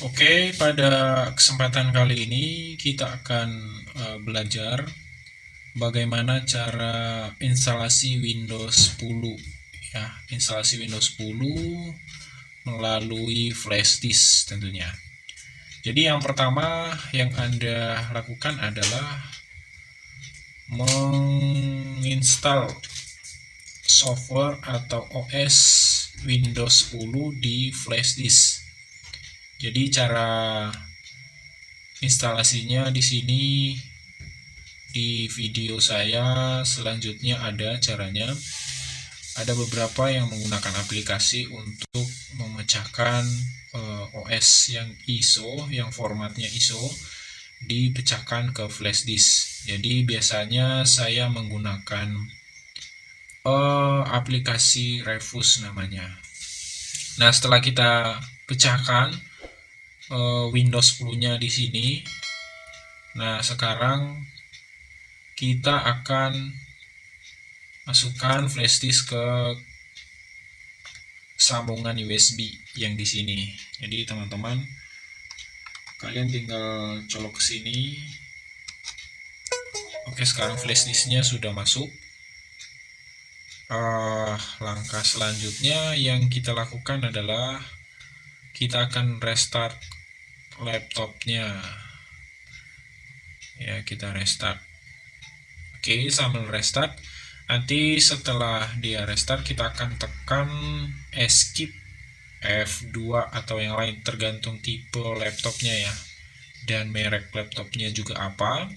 Oke, pada kesempatan kali ini kita akan belajar bagaimana cara instalasi Windows 10 ya, instalasi Windows 10 melalui flash disk tentunya. Jadi yang pertama yang Anda lakukan adalah menginstal software atau OS Windows 10 di flash disk. Jadi cara instalasinya di sini di video saya selanjutnya ada caranya. Ada beberapa yang menggunakan aplikasi untuk memecahkan OS yang ISO, yang formatnya ISO, dipecahkan ke flash disk. Jadi biasanya saya menggunakan aplikasi Revus namanya. Nah, setelah kita pecahkan Windows 10-nya di sini, nah sekarang kita akan masukkan flash disk ke sambungan USB yang di sini. Jadi teman-teman, kalian tinggal colok ke sini. Oke, sekarang flash disknya sudah masuk. Langkah selanjutnya yang kita lakukan adalah kita akan restart laptopnya. Ya, kita restart. Oke, sambil restart, nanti setelah dia restart kita akan tekan escape F2 atau yang lain tergantung tipe laptopnya ya, dan merek laptopnya juga apa.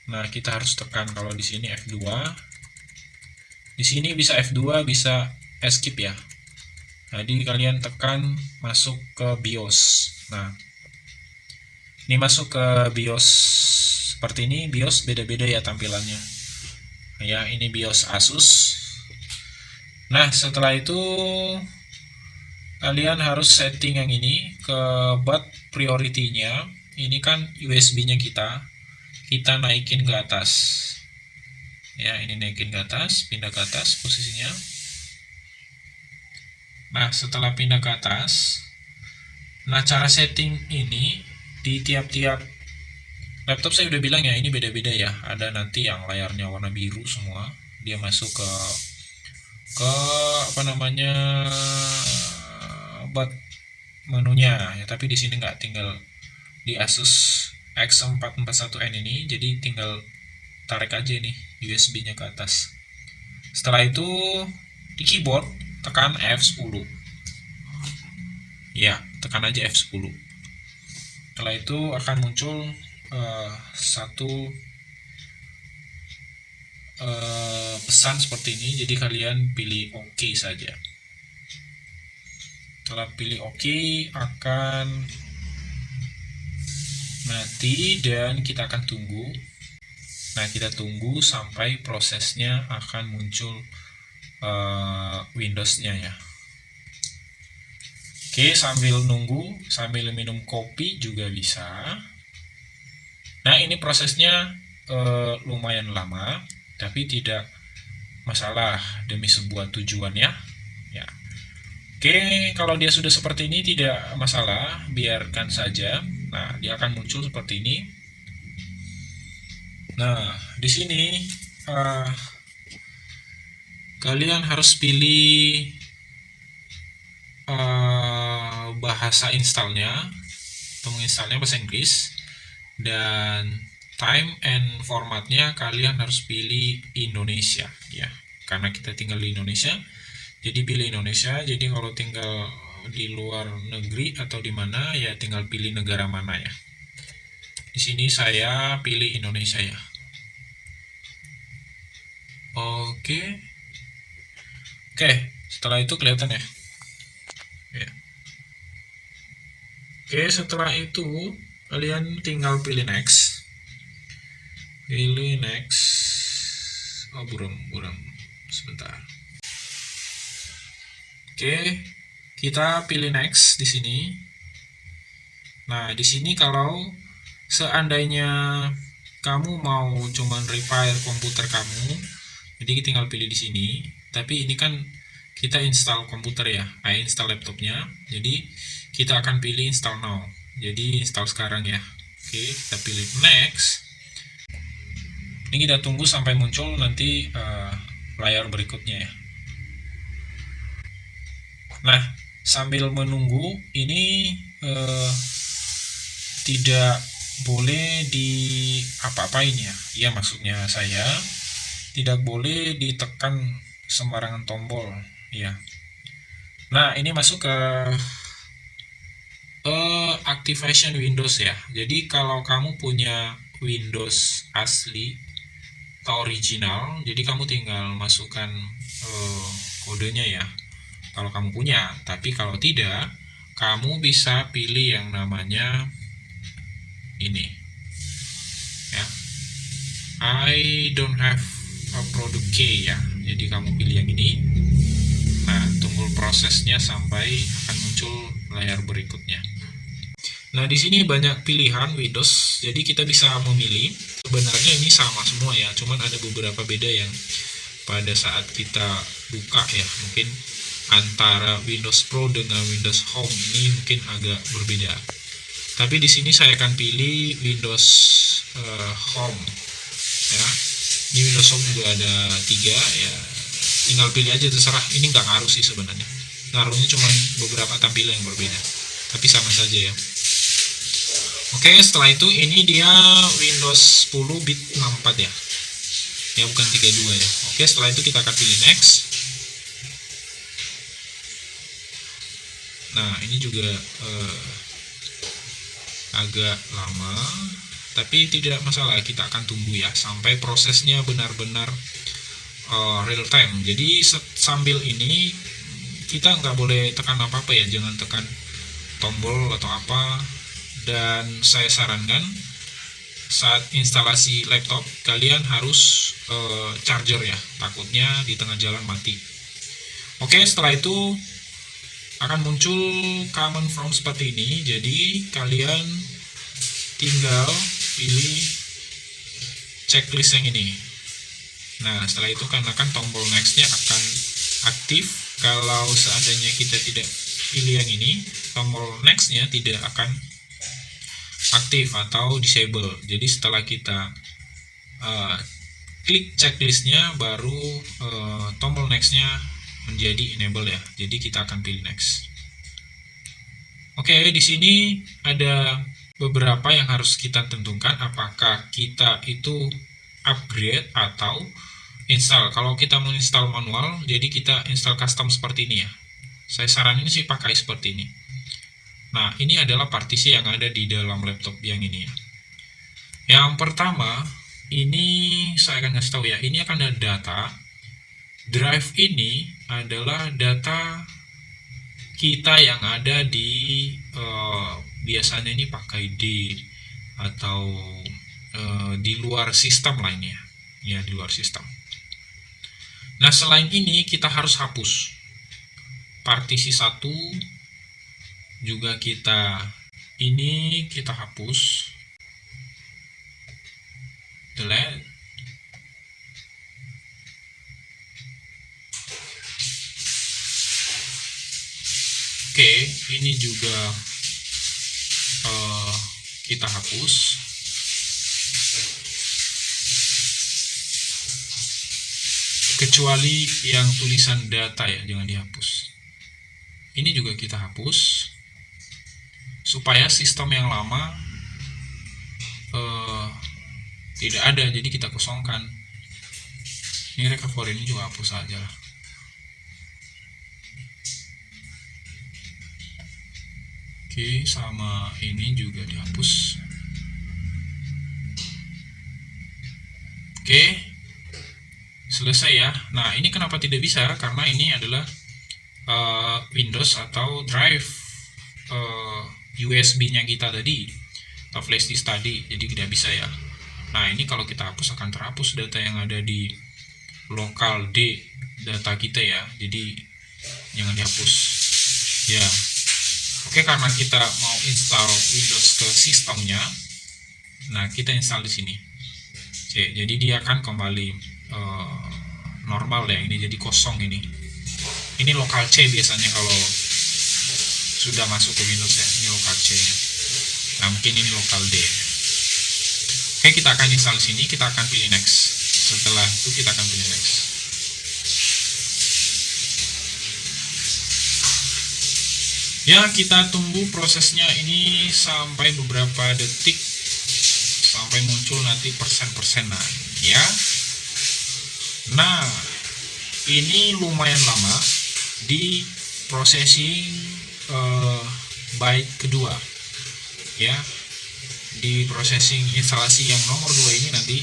Nah, kita harus tekan kalau di sini F2. Di sini bisa F2, bisa escape ya. Jadi kalian tekan masuk ke BIOS. Nah, ini masuk ke BIOS seperti ini. BIOS beda-beda ya tampilannya. Ya, ini BIOS Asus. Nah, setelah itu kalian harus setting yang ini ke boot priority-nya. Ini kan USB-nya kita naikin ke atas. Ya, ini naikin ke atas, pindah ke atas posisinya. Nah, setelah pindah ke atas, nah cara setting ini di tiap-tiap laptop saya udah bilang ya, ini beda-beda ya. Ada nanti yang layarnya warna biru semua, dia masuk ke apa namanya buat menunya ya. Tapi di sini nggak, tinggal di Asus X441N ini, jadi tinggal tarik aja nih USB-nya ke atas. Setelah itu di keyboard tekan F10. Ya, tekan aja F10. Setelah itu akan muncul satu pesan seperti ini. Jadi kalian pilih OK saja. Setelah pilih OK akan mati dan kita akan tunggu. Nah, kita tunggu sampai prosesnya akan muncul Windows-nya ya. Oke, sambil nunggu, sambil minum kopi juga bisa. Nah, ini prosesnya lumayan lama, tapi tidak masalah demi sebuah tujuan ya. Ya. Oke, kalau dia sudah seperti ini tidak masalah, biarkan saja. Nah, dia akan muncul seperti ini. Nah, di sini kalian harus pilih bahasa installnya atau menginstalnya bahasa Inggris, dan time and formatnya kalian harus pilih Indonesia ya, karena kita tinggal di Indonesia, jadi pilih Indonesia. Jadi kalau tinggal di luar negeri atau di mana ya tinggal pilih negara mana ya. Di sini saya pilih Indonesia ya. Oke, setelah itu kelihatan ya. Oke, setelah itu kalian tinggal pilih next. Pilih next. Oh, buram. Sebentar. Oke, kita pilih next di sini. Nah, di sini kalau seandainya kamu mau cuman repair komputer kamu, jadi tinggal pilih di sini. Tapi ini kan kita install komputer ya, install laptopnya. Jadi kita akan pilih install now. jadi install sekarang ya. Oke, kita pilih next. Ini kita tunggu sampai muncul nanti layar berikutnya ya. Nah, sambil menunggu ini tidak boleh di apa-apain ya. Ya, maksudnya saya tidak boleh ditekan sembarangan tombol ya. Nah, ini masuk ke activation Windows ya. Jadi kalau kamu punya Windows asli atau original, jadi kamu tinggal masukkan kodenya ya. Kalau kamu punya, tapi kalau tidak, kamu bisa pilih yang namanya ini ya. I don't have a product key ya. Jadi kamu pilih yang ini. Nah, tunggu prosesnya sampai akan muncul layar berikutnya. Nah, di sini banyak pilihan Windows, jadi kita bisa memilih. Sebenarnya ini sama semua ya, cuman ada beberapa beda yang pada saat kita buka ya, mungkin antara Windows Pro dengan Windows Home ini mungkin agak berbeda. Tapi di sini saya akan pilih Windows Home ya. Ini Windows Home juga ada 3 ya, tinggal pilih aja, terserah. Ini nggak ngaruh sih sebenarnya, ngaruhnya cuma beberapa tampilan yang berbeda, tapi sama saja ya. Oke, setelah itu ini dia Windows 10 bit 64 ya. Ya, bukan 32 ya. Oke, setelah itu kita akan pilih next. Nah, ini juga agak lama, tapi tidak masalah, kita akan tunggu ya sampai prosesnya benar-benar real time. Jadi sambil ini kita nggak boleh tekan apa-apa ya, jangan tekan tombol atau apa. Dan saya sarankan saat instalasi laptop kalian harus charger ya, takutnya di tengah jalan mati. Oke, setelah itu akan muncul command prompt seperti ini. Jadi kalian tinggal pilih checklist yang ini. Nah, setelah itu kan tombol next-nya akan aktif. Kalau seandainya kita tidak pilih yang ini, tombol next-nya tidak akan aktif atau disable. Jadi setelah kita klik checklistnya, baru tombol next-nya menjadi enable ya. Jadi kita akan pilih next. Oke, di sini ada beberapa yang harus kita tentukan, apakah kita itu upgrade atau install. Kalau kita menginstal manual, jadi kita install custom seperti ini ya. Saya saranin sih pakai seperti ini. Nah, ini adalah partisi yang ada di dalam laptop yang ini ya. Yang pertama, ini saya akan kasih tahu ya, ini akan ada data. Drive ini adalah data kita yang ada di biasanya ini pakai D atau di luar sistem lainnya ya, di luar sistem. Nah, selain ini kita harus hapus partisi 1 juga, kita hapus, delete. Oke, ini juga kita hapus. Kecuali yang tulisan data ya, jangan dihapus. Ini juga kita hapus supaya sistem yang lama tidak ada, jadi kita kosongkan. Ini recovery ini juga hapus aja lah. Oke, sama ini juga dihapus. Oke, selesai ya. Nah, ini kenapa tidak bisa? Karena ini adalah Windows atau drive USB-nya kita tadi, atau flash disk tadi, jadi tidak bisa ya. Nah, ini kalau kita hapus akan terhapus data yang ada di lokal D data kita ya, jadi jangan dihapus ya. Oke, karena kita mau install Windows ke sistemnya, nah kita install di sini. Oke, jadi dia akan kembali normal ya, ini jadi kosong ini. Ini lokal C biasanya kalau sudah masuk ke Windows ya, ini lokal C nya. Nah, mungkin ini lokal D. Oke, kita akan install sini, kita akan pilih next. Setelah itu kita akan pilih next. Ya, kita tunggu prosesnya ini sampai beberapa detik sampai muncul nanti persen-persenan ya. Nah, ini lumayan lama di processing byte kedua ya. Di processing instalasi yang nomor 2 ini nanti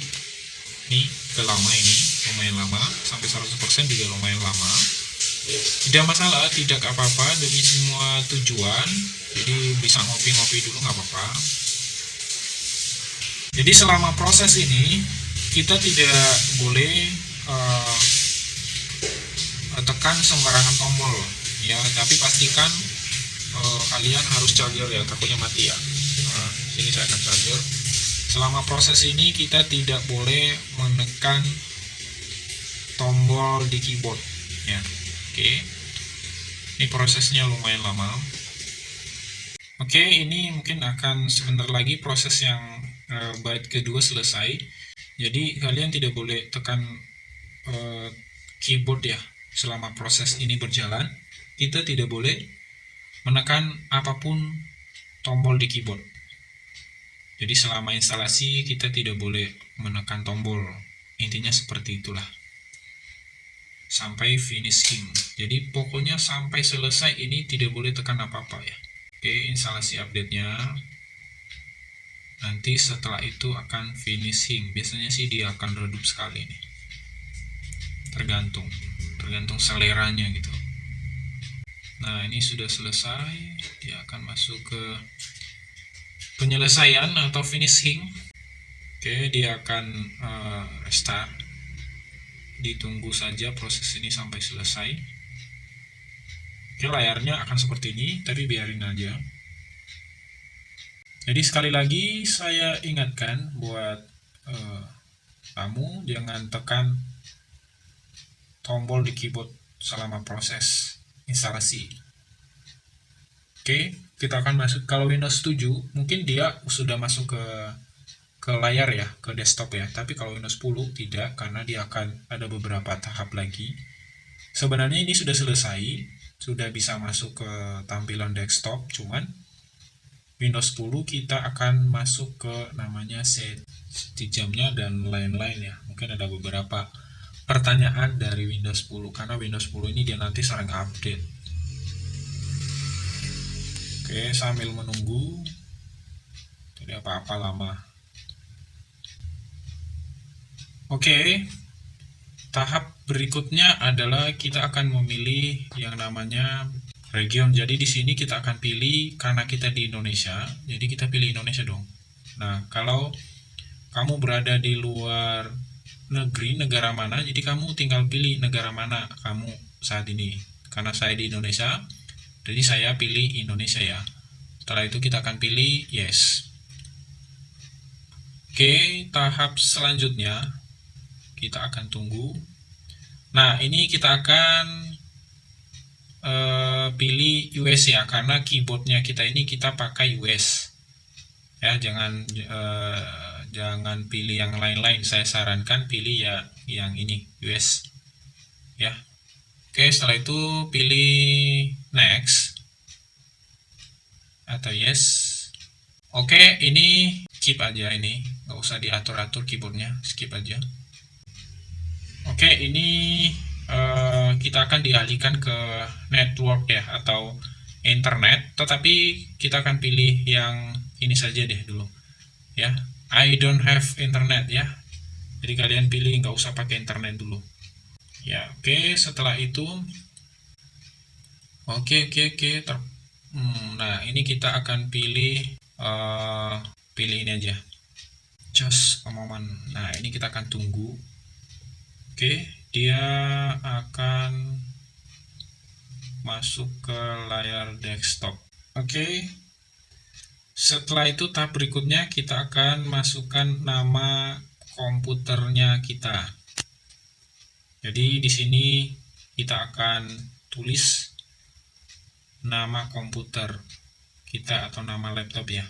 ini lama, ini lumayan lama, sampai 100% juga lumayan lama. Tidak masalah, tidak apa-apa, demi semua tujuan, jadi bisa ngopi-ngopi dulu nggak apa-apa. Jadi selama proses ini kita tidak boleh tekan sembarangan tombol ya, tapi pastikan kalian harus charger ya, takutnya mati ya. Sini saya akan charger. Selama proses ini kita tidak boleh menekan tombol di keyboard ya. Oke, ini prosesnya lumayan lama. Oke, ini mungkin akan sebentar lagi proses yang byte kedua selesai. Jadi kalian tidak boleh tekan keyboard ya selama proses ini berjalan. Kita tidak boleh menekan apapun tombol di keyboard. Jadi selama instalasi kita tidak boleh menekan tombol. Intinya seperti itulah. Sampai finishing. Jadi pokoknya sampai selesai ini tidak boleh tekan apa-apa ya. Oke, instalasi update-nya. Nanti setelah itu akan finishing. Biasanya sih dia akan redup sekali nih. Tergantung seleranya gitu. Nah, ini sudah selesai. Dia akan masuk ke penyelesaian atau finishing. Oke, dia akan restart. Ditunggu saja proses ini sampai selesai. Oke, layarnya akan seperti ini, tapi biarin aja. Jadi sekali lagi saya ingatkan buat kamu jangan tekan tombol di keyboard selama proses instalasi. Oke, kita akan masuk. Kalau Windows 7 mungkin dia sudah masuk ke layar ya, ke desktop ya. Tapi kalau Windows 10 tidak, karena dia akan ada beberapa tahap lagi. Sebenarnya ini sudah selesai, sudah bisa masuk ke tampilan desktop, cuman Windows 10 kita akan masuk ke namanya set jamnya dan lain-lain ya. Mungkin ada beberapa pertanyaan dari Windows 10 karena Windows 10 ini dia nanti sering update. Oke, sambil menunggu, tidak apa-apa lama. Oke, tahap berikutnya adalah kita akan memilih yang namanya region. Jadi di sini kita akan pilih, karena kita di Indonesia, jadi kita pilih Indonesia dong. Nah, kalau kamu berada di luar negeri, negara mana, jadi kamu tinggal pilih negara mana kamu saat ini. Karena saya di Indonesia, jadi saya pilih Indonesia ya. Setelah itu kita akan pilih yes. Oke, tahap selanjutnya kita akan tunggu. Nah, ini kita akan pilih US ya, karena keyboardnya kita ini kita pakai US ya. Jangan pilih yang lain-lain, saya sarankan pilih ya yang ini US ya. Oke, setelah itu pilih next atau yes. Oke, ini skip aja, ini nggak usah diatur-atur keyboardnya, skip aja. Oke, ini kita akan dialihkan ke network ya atau internet, tetapi kita akan pilih yang ini saja deh dulu ya. I don't have internet ya. Jadi kalian pilih nggak usah pakai internet dulu ya. Oke, setelah itu nah ini kita akan pilih ini aja, just a moment. Nah, ini kita akan tunggu. Oke, dia akan masuk ke layar desktop. Oke, setelah itu tahap berikutnya kita akan masukkan nama komputernya kita. Jadi di sini kita akan tulis nama komputer kita atau nama laptop ya.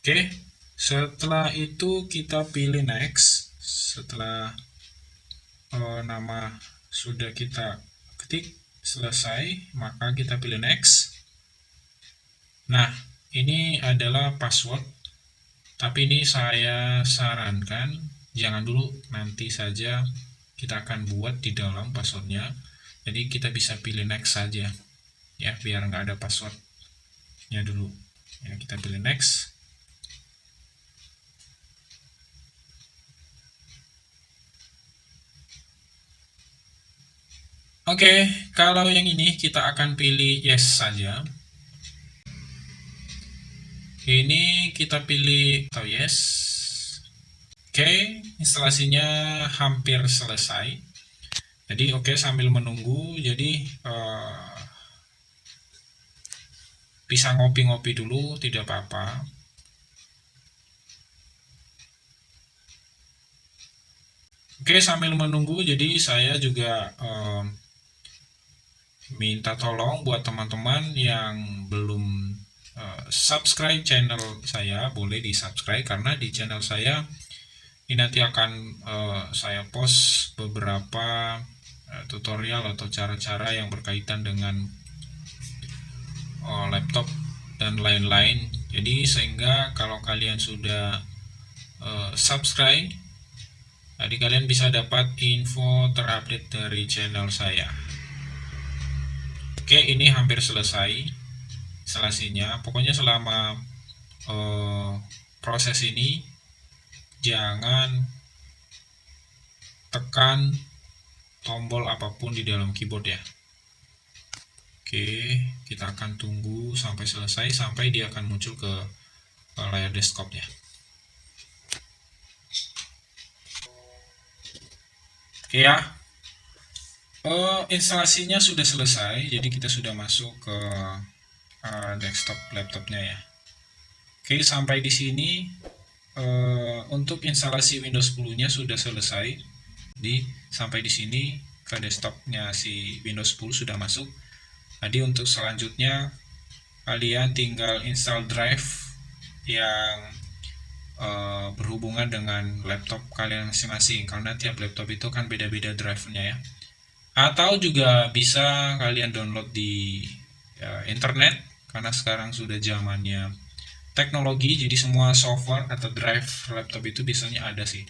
Oke, setelah itu kita pilih next. Setelah nama sudah kita ketik selesai, maka kita pilih next. Nah, ini adalah password, tapi ini saya sarankan jangan dulu, nanti saja kita akan buat di dalam passwordnya. Jadi kita bisa pilih next saja, ya, biar nggak ada passwordnya dulu. Ya, kita pilih next. Oke, kalau yang ini kita akan pilih yes saja. Ini kita pilih atau yes. Oke, instalasinya hampir selesai. Jadi oke, sambil menunggu, jadi bisa ngopi-ngopi dulu, tidak apa-apa. Oke, sambil menunggu, jadi saya juga minta tolong buat teman-teman yang belum subscribe channel saya, boleh di subscribe, karena di channel saya ini nanti akan saya post beberapa tutorial atau cara-cara yang berkaitan dengan laptop dan lain-lain. Jadi sehingga kalau kalian sudah subscribe, jadi kalian bisa dapat info terupdate dari channel saya. Oke, ini hampir selesai instalasinya. Pokoknya selama proses ini jangan tekan tombol apapun di dalam keyboard ya. Oke, kita akan tunggu sampai selesai, sampai dia akan muncul ke layar desktopnya. Oke ya, instalasinya sudah selesai, jadi kita sudah masuk ke desktop laptopnya ya. Oke, sampai di sini untuk instalasi Windows 10-nya sudah selesai. Jadi sampai di sini ke desktopnya si Windows 10 sudah masuk. Jadi untuk selanjutnya kalian tinggal install drive yang berhubungan dengan laptop kalian masing-masing, karena tiap laptop itu kan beda-beda drive-nya ya. Atau juga bisa kalian download di internet, karena sekarang sudah zamannya teknologi, jadi semua software atau drive laptop itu biasanya ada sih.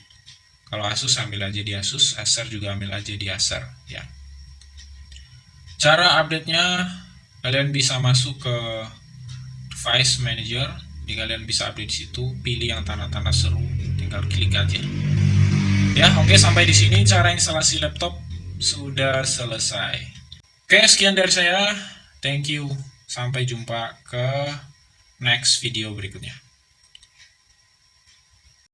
Kalau Asus ambil aja di Asus, Acer juga ambil aja di Acer ya. Cara update-nya, kalian bisa masuk ke device manager, jadi kalian bisa update di situ, pilih yang tanda-tanda seru, tinggal klik aja. Ya, oke, sampai di sini cara instalasi laptop sudah selesai. Oke, sekian dari saya. Thank you. Sampai jumpa ke next video berikutnya.